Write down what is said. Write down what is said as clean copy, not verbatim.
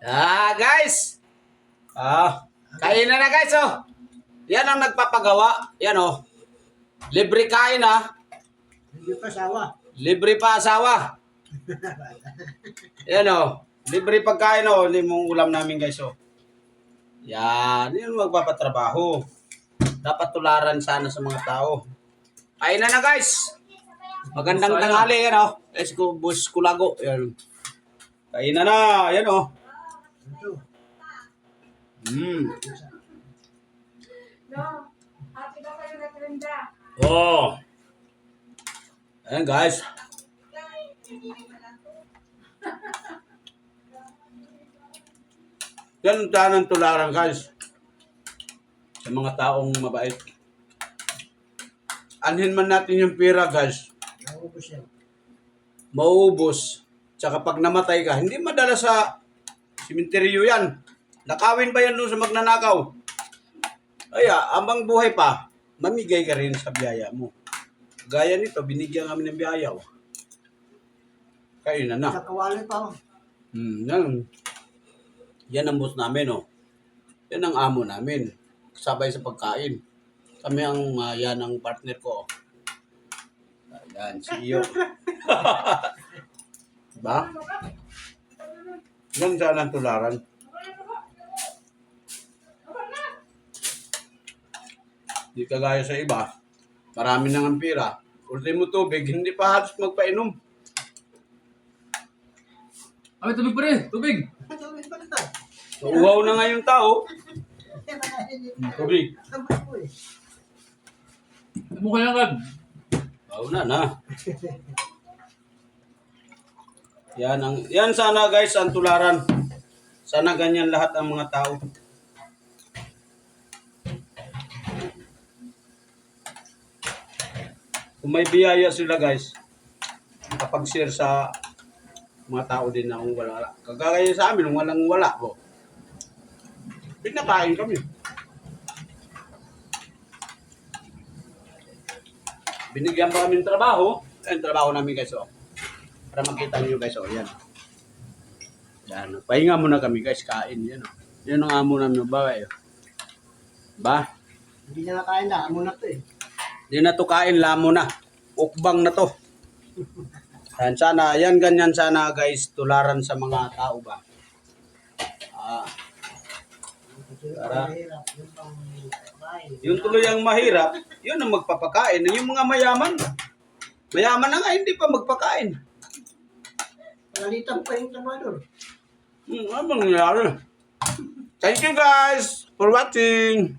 Guys. Kainan na guys, oh. Yan ang nagpapagawa. Yan, oh. Libre kain, ah. Hindi pa sawa. Libre pa asawa. Yan, oh. Libre pagkain, oh. Hindi mong ulam namin, guys, oh. Yan. Yan magpapatrabaho. Dapat tularan sana sa mga tao. Kainan na, guys. Magandang tanghali, yan, oh. Let's go, bus kulago. Yan. Kainan na. Yan, oh. Ito. No, happy na kayo na trenda. Oh. Ayan, guys. Yan ang tanang tularan, guys. Sa mga taong mabait. Anhin man natin yung pira, guys. Naubos yan. Maubos. Tsaka pag namatay ka, hindi madala sa simenteryo yan. Nakawin ba yan doon sa magnanakaw? Kaya, ambang buhay pa, mamigay ka rin sa biyaya mo. Gaya nito, binigyan kami ng biyaya. Oh. Kainan na. Sa kawali pa. Yan. Yan ang boss namin, oh. Yan ang amo namin. Sabay sa pagkain. Kami ang, yan ang partner ko, oh. Ayan, CEO. Diba? Yan saan ang tularan. Di kagaya sa iba. Marami nang ang pira. Ultimo tubig, hindi pa halos magpainom. Ay, tubig pa rin. Tubig. Tubig pa ito. Uhaw na nga yung tao. Tubig. Mukha lang agad. Uhaw na. Yan sana guys ang tularan. Sana ganyan lahat ang mga tao. Kung may biyaya sila guys, kapag share sa mga tao din na kung wala. Kagaya sa amin, kung walang wala po. Pinakain kami. Binigyan pa kami ng trabaho. Ayan, trabaho namin guys, oh. Para makita niyo guys, oh, yan. Yan, pahinga muna kami guys, kain, yan, oh. Yan ang amo namin, babae, oh. Ba? Hindi niya nakain na. Amo na to eh. Hindi na to kain, lamo na. Ukbang na to. Yan, sana, yan ganyan sana guys, tularan sa mga tao ba. Para- Yung tuloy ang mahirap, yun ang magpapakain. Yung mga mayaman, mayaman na nga, hindi pa magpakain. Palitan pa yung tramador. Ano nangyari? Thank you guys for watching.